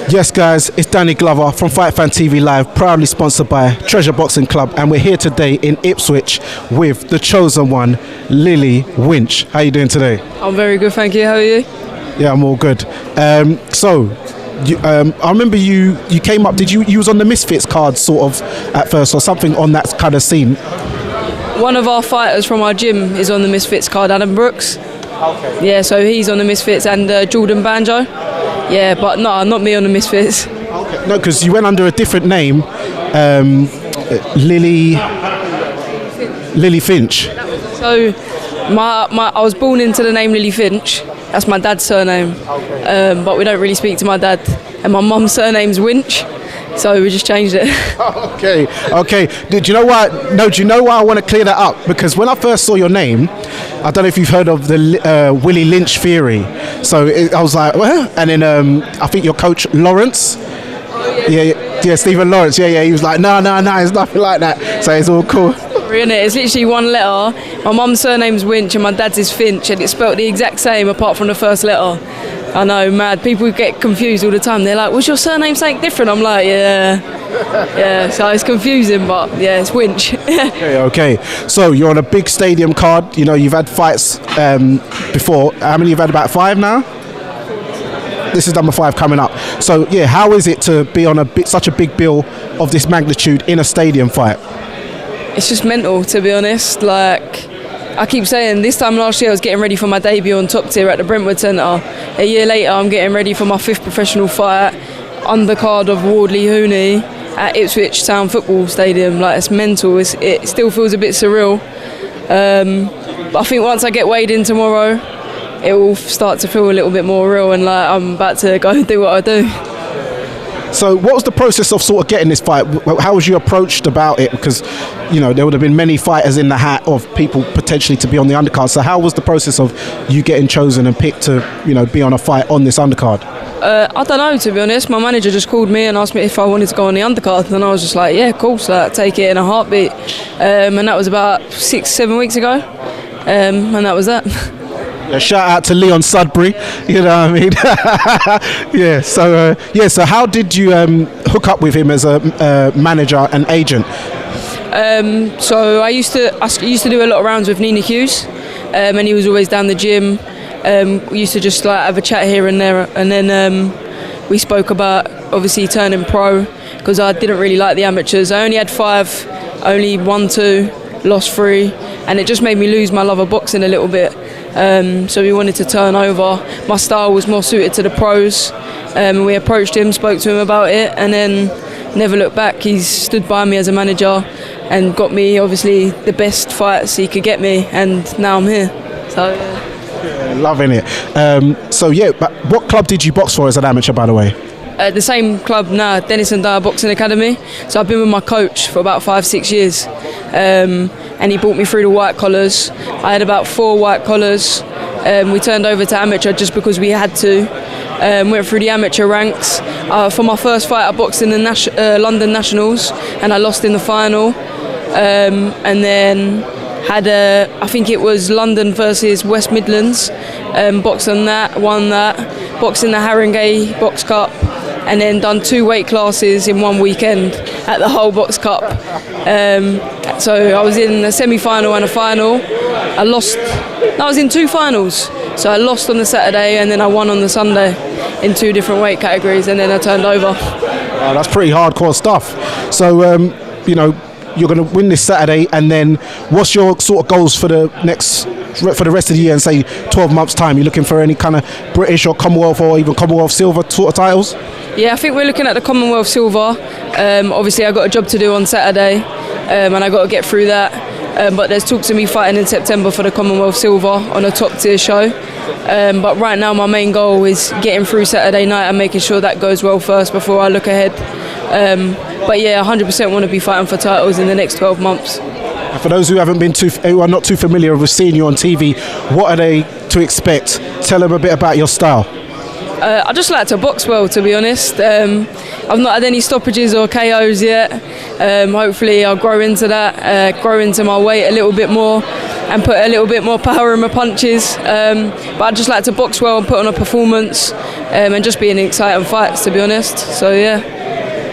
Yes, guys, it's Danny Glover from Fight Fan TV Live, proudly sponsored by Treasure Boxing Club, and we're here today in Ipswich with the chosen one, Lillie Winch. How are you doing today? I'm very good, thank you. How are you? Yeah, I'm all good. I remember you came up. Did you was on the Misfits card sort of at first, or something on that kind of scene? One of our fighters from our gym is on the Misfits card, Adam Brooks. Okay. Yeah, so he's on the Misfits, and Jordan Banjo. Yeah, but no, not me on the Misfits. Okay. No, because you went under a different name, Lillie Finch. So I was born into the name Lillie Finch. That's my dad's surname. Okay. But we don't really speak to my dad. And my mum's surname's Winch. So we just changed it. Okay. Do you know why? No, do you know why I want to clear that up? Because when I first saw your name, I don't know if you've heard of the Willie Lynch theory. So I was like, well, and then I think your coach Lawrence. Yeah, Stephen Lawrence. Yeah. He was like, no, it's nothing like that. So it's all cool. It's literally one letter. My mum's surname's Winch and my dad's is Finch, and it's spelled the exact same apart from the first letter. I know, mad. People get confused all the time. They're like, was your surname something different? I'm like, yeah. So it's confusing, but yeah, it's Winch. Okay. So you're on a big stadium card. You know, you've had fights before. How many you've had? About 5 now? This is number 5 coming up. So yeah, how is it to be on such a big bill of this magnitude in a stadium fight? It's just mental, to be honest. Like, I keep saying, this time last year I was getting ready for my debut on top tier at the Brentwood Centre. A year later I'm getting ready for my 5th professional fight, undercard of Wardley Hooney at Ipswich Town Football Stadium. Like, it's mental. It still feels a bit surreal. But I think once I get weighed in tomorrow, it will start to feel a little bit more real, and like I'm about to go and do what I do. So what was the process of sort of getting this fight? How was you approached about it? Because, you know, there would have been many fighters in the hat of people potentially to be on the undercard. So how was the process of you getting chosen and picked to, you know, be on a fight on this undercard? I don't know, to be honest. My manager just called me and asked me if I wanted to go on the undercard, and I was just like, yeah, cool, so I'd take it in a heartbeat. And that was about 6-7 weeks ago, and that was that. Yeah, shout out to Leon Sudbury, you know what I mean? So how did you hook up with him as a manager and agent? So I used to do a lot of rounds with Nina Hughes, and he was always down the gym. We used to just like have a chat here and there, and then we spoke about obviously turning pro, because I didn't really like the amateurs. I only had 5, only won 2, lost 3, and it just made me lose my love of boxing a little bit. So we wanted to turn over. My style was more suited to the pros. We approached him, spoke to him about it, and then never looked back. He's stood by me as a manager and got me obviously the best fights he could get me, and now I'm here. So yeah, loving it. But what club did you box for as an amateur, by the way? The same club now, Dennis and Dyer Boxing Academy. So I've been with my coach for about 5-6 years, and he brought me through the white collars. I had about 4 white collars. We turned over to amateur just because we had to. Went through the amateur ranks. For my first fight, I boxed in the London Nationals, and I lost in the final. And then had I think it was London versus West Midlands. Boxed on that, won that. Boxed in the Haringey Box Cup, and then done 2 weight classes in 1 weekend at the whole Box Cup. So I was in a semi-final and a final. I was in 2 finals. So I lost on the Saturday, and then I won on the Sunday in 2 different weight categories, and then I turned over. Oh, that's pretty hardcore stuff. So, you know, you're going to win this Saturday, and then what's your sort of goals for the rest of the year, and say 12 months time? You're looking for any kind of British or Commonwealth or even Commonwealth silver sort of titles? Yeah, I think we're looking at the Commonwealth silver. Obviously I got a job to do on Saturday, and I got to get through that. But there's talks of me fighting in September for the Commonwealth silver on a top tier show. But right now my main goal is getting through Saturday night and making sure that goes well first before I look ahead. But yeah, 100% want to be fighting for titles in the next 12 months. For those who are not too familiar with seeing you on TV, what are they to expect? Tell them a bit about your style. I just like to box well, to be honest. I've not had any stoppages or KOs yet. Hopefully I'll grow into that, grow into my weight a little bit more and put a little bit more power in my punches. But I just like to box well and put on a performance and just be in exciting fights, to be honest. So yeah.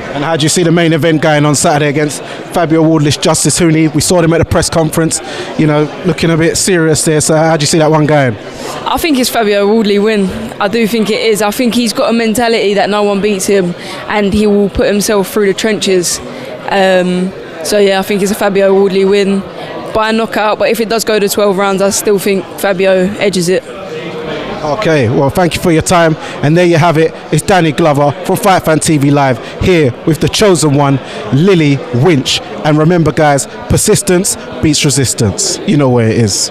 And how do you see the main event going on Saturday against Fabio Wardless, Justice Hooney? We saw him at the press conference, looking a bit serious there. So how do you see that one going? I think it's Fabio Wardley win. I do think it is. I think he's got a mentality that no one beats him and he will put himself through the trenches. So yeah, I think it's a Fabio Wardley win by a knockout. But if it does go to 12 rounds, I still think Fabio edges it. Okay, well, thank you for your time. And there you have it. It's Danny Glover from Fight Fan TV Live here with the chosen one, Lillie Winch. And remember, guys, persistence beats resistance. You know where it is.